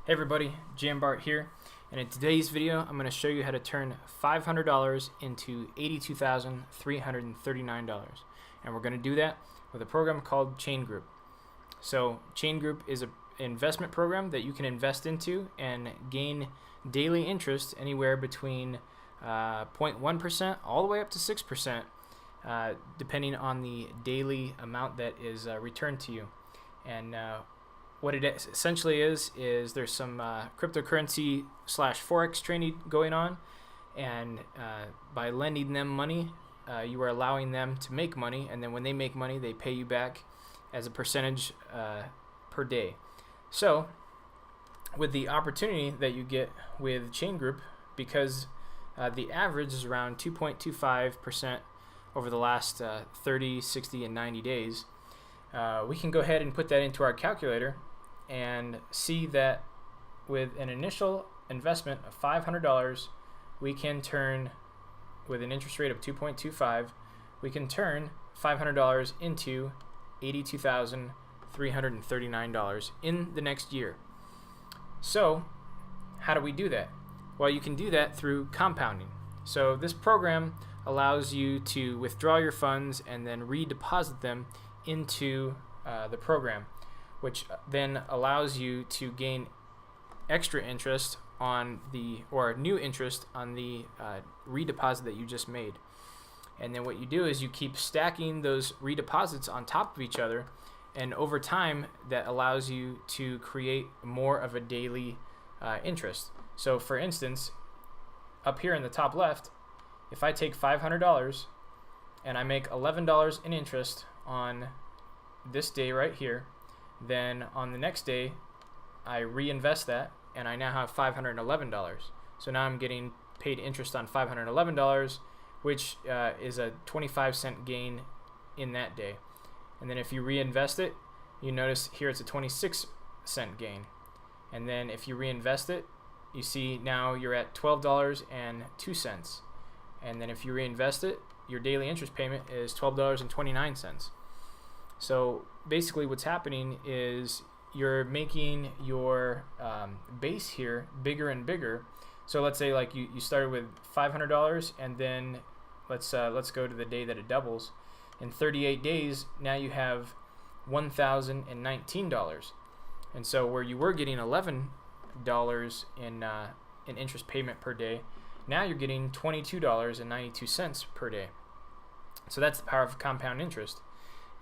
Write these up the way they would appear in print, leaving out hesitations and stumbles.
Hey everybody, Jambart here, and in today's video I'm going to show you how to turn $500 into $82,339, and we're going to do that with a program called Chain Group. So Chain Group is an investment program that you can invest into and gain daily interest anywhere between 0.1% all the way up to 6%, depending on the daily amount that is returned to you. And what it essentially is there's some cryptocurrency / forex trading going on, and by lending them money, you are allowing them to make money, and then when they make money, they pay you back as a percentage per day. So with the opportunity that you get with Chain Group, because the average is around 2.25% over the last 30, 60, and 90 days, we can go ahead and put that into our calculator and see that with an initial investment of $500, we can turn, with an interest rate of 2.25, we can turn $500 into $82,339 in the next year. So how do we do that? Well, you can do that through compounding. So this program allows you to withdraw your funds and then redeposit them into the program, which then allows you to gain extra interest on the, or new interest on the redeposit that you just made. And then what you do is you keep stacking those redeposits on top of each other, and over time that allows you to create more of a daily interest. So for instance, up here in the top left, if I take $500 and I make $11 in interest on this day right here, then on the next day I reinvest that and I now have $511. So now I'm getting paid interest on $511, which is a 25-cent gain in that day. And then if you reinvest it, you notice here it's a 26-cent gain. And then if you reinvest it, you see now you're at $12.02. And then if you reinvest it, your daily interest payment is $12.29. So basically what's happening is you're making your base here bigger and bigger. So let's say like you started with $500, and then let's go to the day that it doubles. In 38 days, now you have $1,019. And so where you were getting $11 in interest payment per day, now you're getting $22.92 per day. So that's the power of compound interest.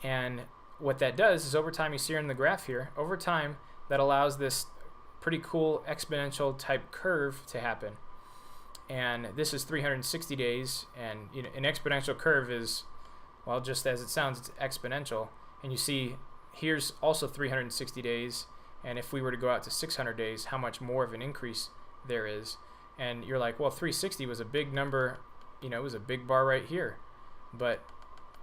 And what that does is over time, you see here in the graph here, over time that allows this pretty cool exponential type curve to happen. And this is 360 days, and you know, an exponential curve is, well, just as it sounds, it's exponential. And you see here's also 360 days, and if we were to go out to 600 days, how much more of an increase there is. And you're like, well, 360 was a big number, you know, it was a big bar right here. But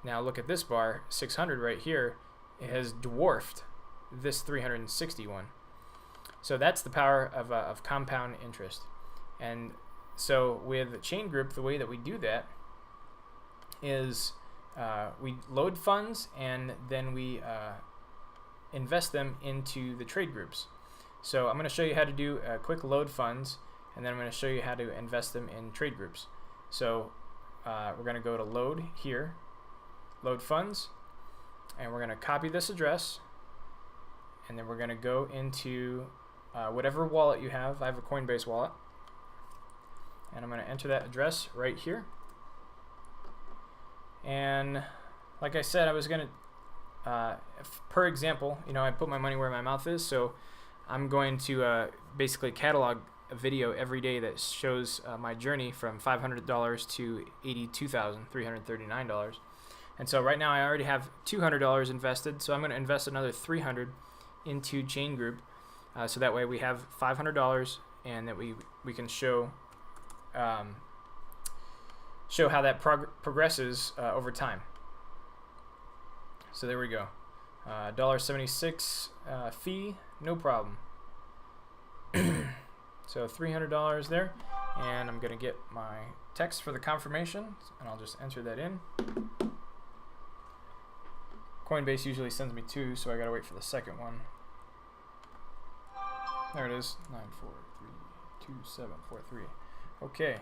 now look at this bar, 600 right here, it has dwarfed this 361. So that's the power of compound interest. And so with Chain Group, the way that we do that is we load funds and then we invest them into the trade groups. So I'm going to show you how to do a quick load funds, and then I'm going to show you how to invest them in trade groups. So we're going to go to load here, load funds, and we're going to copy this address, and then we're going to go into whatever wallet you have. I have a Coinbase wallet, and I'm going to enter that address right here. And like I said, I was going to, per example, you know, I put my money where my mouth is, so I'm going to basically catalog a video every day that shows my journey from $500 to $82,339. And so right now I already have $200 invested, so I'm going to invest another $300 into Chain Group, so that way we have $500, and that we can show how that progresses over time. So there we go. $1.76 fee, no problem. So $300 there, and I'm going to get my text for the confirmation, and I'll just enter that in. Coinbase usually sends me two, so I gotta wait for the second one. There it is, 94322743. Okay,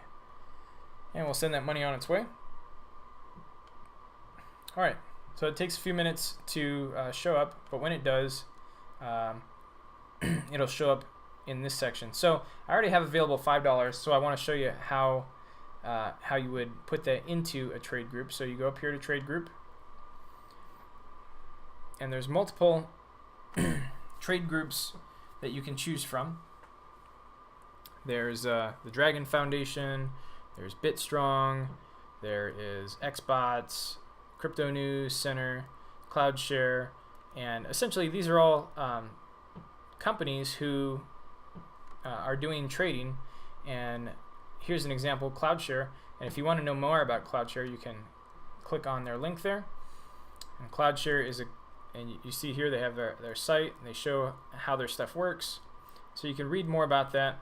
and we'll send that money on its way. All right, so it takes a few minutes to show up, but when it does, it'll show up in this section. So I already have available $5, so I want to show you how you would put that into a trade group. So you go up here to trade group, and there's multiple trade groups that you can choose from. There's the Dragon Foundation, there's BitStrong, there is XBots, Crypto News Center, CloudShare, and essentially these are all companies who are doing trading. And here's an example, CloudShare. And if you want to know more about CloudShare, you can click on their link there. And CloudShare is and you see here they have their site, and they show how their stuff works. So you can read more about that.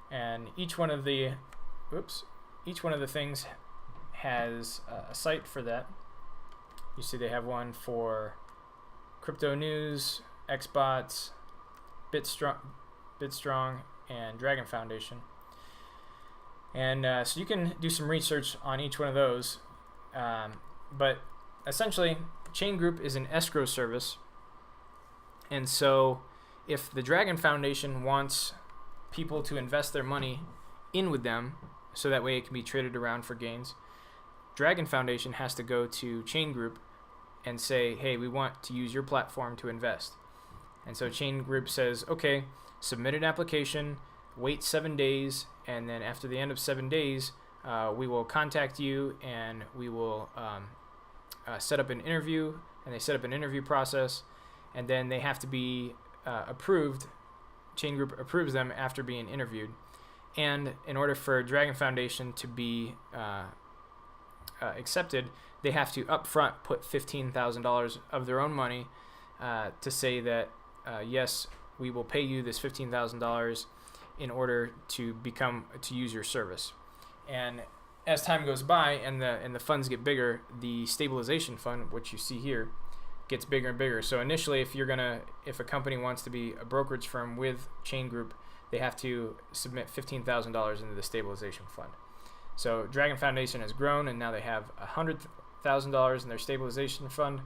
And each one of the things has a site for that. You see they have one for Crypto News, XBots, BitStrong, and Dragon Foundation. And so you can do some research on each one of those. But essentially, Chain Group is an escrow service. And so if the Dragon Foundation wants people to invest their money in with them, so that way it can be traded around for gains, Dragon Foundation has to go to Chain Group and say, hey, we want to use your platform to invest. And so Chain Group says, okay, submit an application, wait 7 days, and then after the end of 7 days, we will contact you and we will set up an interview. And they set up an interview process, and then they have to be approved. Chain Group approves them after being interviewed. And in order for Dragon Foundation to be accepted, they have to upfront put $15,000 of their own money to say that yes, we will pay you this $15,000 in order to use your service. And as time goes by and the funds get bigger, the stabilization fund, which you see here, gets bigger and bigger. So initially, if a company wants to be a brokerage firm with Chain Group, they have to submit $15,000 into the stabilization fund. So Dragon Foundation has grown, and now they have $100,000 in their stabilization fund.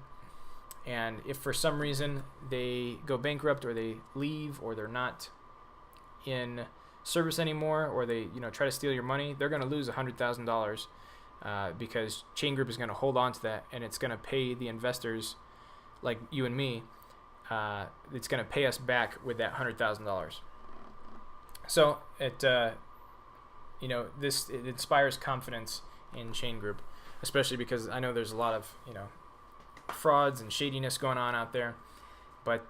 And if for some reason they go bankrupt, or they leave, or they're not in service anymore, or they try to steal your money, they're going to lose $100,000 because Chain Group is going to hold on to that, and it's going to pay the investors like you and me. It's going to pay us back with that $100,000. So it inspires confidence in Chain Group, especially because I know there's a lot of frauds and shadiness going on out there, but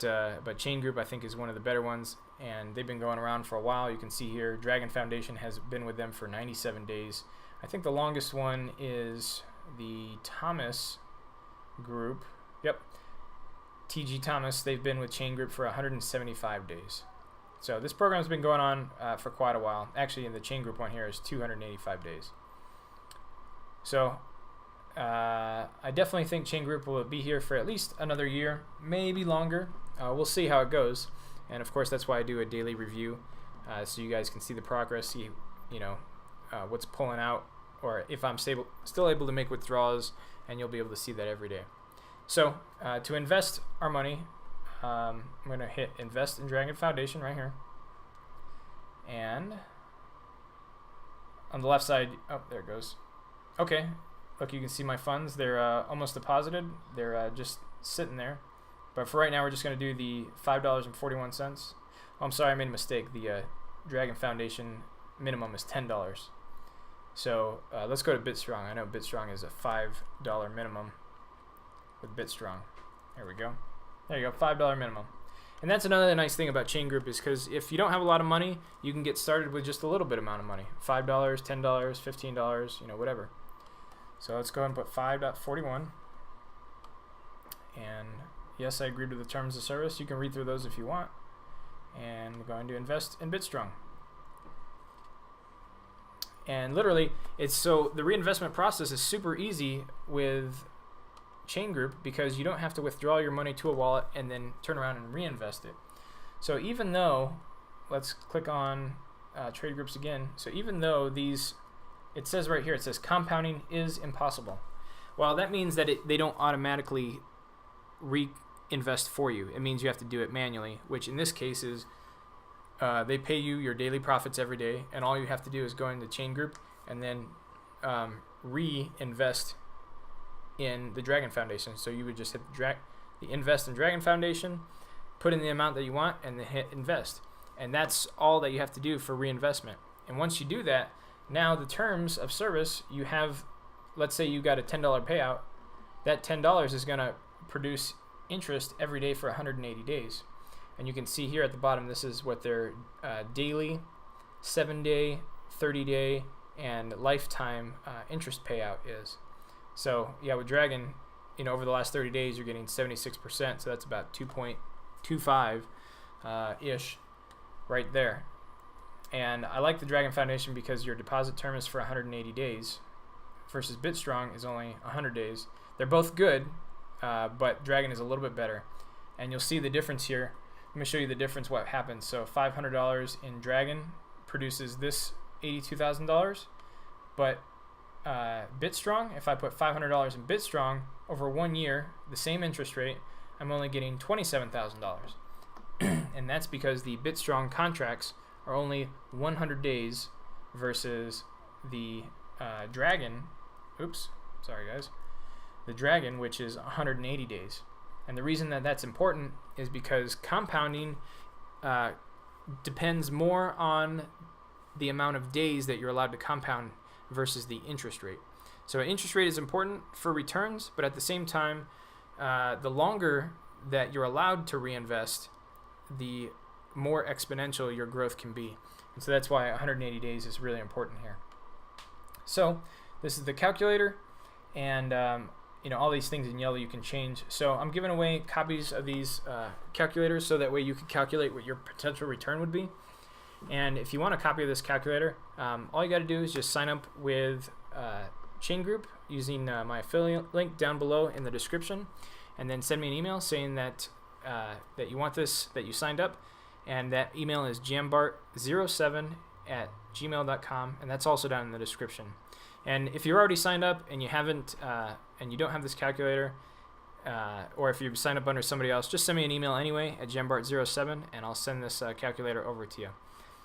Chain Group I think is one of the better ones, and they've been going around for a while. You can see here Dragon Foundation has been with them for 97 days. I think the longest one is the Thomas Group. Yep, TG Thomas. They've been with Chain Group for 175 days. So this program's been going on for quite a while. Actually, in the Chain Group one here is 285 days. So I definitely think Chain Group will be here for at least another year, maybe longer. We'll see how it goes. And of course, that's why I do a daily review, so you guys can see the progress, see what's pulling out, or if I'm still able to make withdrawals, and you'll be able to see that every day. So to invest our money, I'm going to hit Invest in Dragon Foundation right here. And on the left side, oh, there it goes. Okay, look, you can see my funds. They're almost deposited. They're just sitting there. But for right now, we're just going to do the $5.41. Oh, I'm sorry, I made a mistake. The Dragon Foundation minimum is $10. So let's go to BitStrong. I know BitStrong is a $5 minimum with BitStrong. There we go. There you go, $5 minimum. And that's another nice thing about Chain Group, is because if you don't have a lot of money, you can get started with just a little bit amount of money. $5, $10, $15, whatever. So let's go ahead and put 5.41. And yes, I agreed with the terms of service. You can read through those if you want. And we're going to invest in BitStrong. And literally, the reinvestment process is super easy with Chain Group, because you don't have to withdraw your money to a wallet and then turn around and reinvest it. So even though let's click on trade groups again. So even though these, it says right here, it says compounding is impossible. Well, that means that they don't automatically reinvest for you. It means you have to do it manually, which in this case is they pay you your daily profits every day, and all you have to do is go into chain group and then reinvest in the Dragon Foundation. So you would just hit the invest in Dragon Foundation, put in the amount that you want, and then hit invest. And that's all that you have to do for reinvestment. And once you do that, now the terms of service, you have, let's say you got a $10 payout, that $10 is going to produce interest every day for 180 days. And you can see here at the bottom, this is what their daily, 7-day, 30-day, and lifetime interest payout is. So yeah, with Dragon, over the last 30 days, you're getting 76%, so that's about 2.25 ish right there. And I like the Dragon Foundation because your deposit term is for 180 days versus BitStrong is only 100 days. They're both good, but Dragon is a little bit better. And you'll see the difference here. Let me show you the difference, what happens. So $500 in Dragon produces this $82,000, but BitStrong, if I put $500 in BitStrong over 1 year, the same interest rate, I'm only getting $27,000. And that's because the BitStrong contracts are only 100 days versus the Dragon, the Dragon, which is 180 days. And the reason that that's important is because compounding depends more on the amount of days that you're allowed to compound versus the interest rate. So interest rate is important for returns, but at the same time, the longer that you're allowed to reinvest, the more exponential your growth can be. And so that's why 180 days is really important here. So this is the calculator, and all these things in yellow you can change. So I'm giving away copies of these calculators so that way you can calculate what your potential return would be. And if you want a copy of this calculator, all you got to do is just sign up with Chain Group using my affiliate link down below in the description, and then send me an email saying that that you want this, that you signed up, and that email is jambart07@gmail.com, and that's also down in the description. And if you're already signed up and you haven't, and you don't have this calculator, or if you've signed up under somebody else, just send me an email anyway at jambart07, and I'll send this calculator over to you.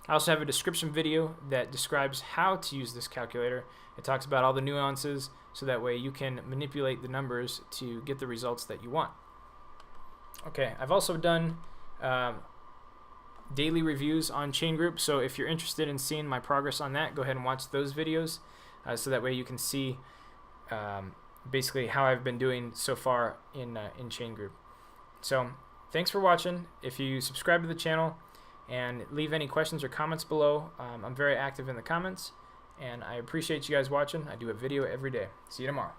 I also have a description video that describes how to use this calculator. It talks about all the nuances, so that way you can manipulate the numbers to get the results that you want. Okay, I've also done daily reviews on Chain Group, so if you're interested in seeing my progress on that, go ahead and watch those videos, so that way you can see basically how I've been doing so far in Chain Group. So thanks for watching. If you subscribe to the channel and leave any questions or comments below, I'm very active in the comments, and I appreciate you guys watching. I do a video every day. See you tomorrow.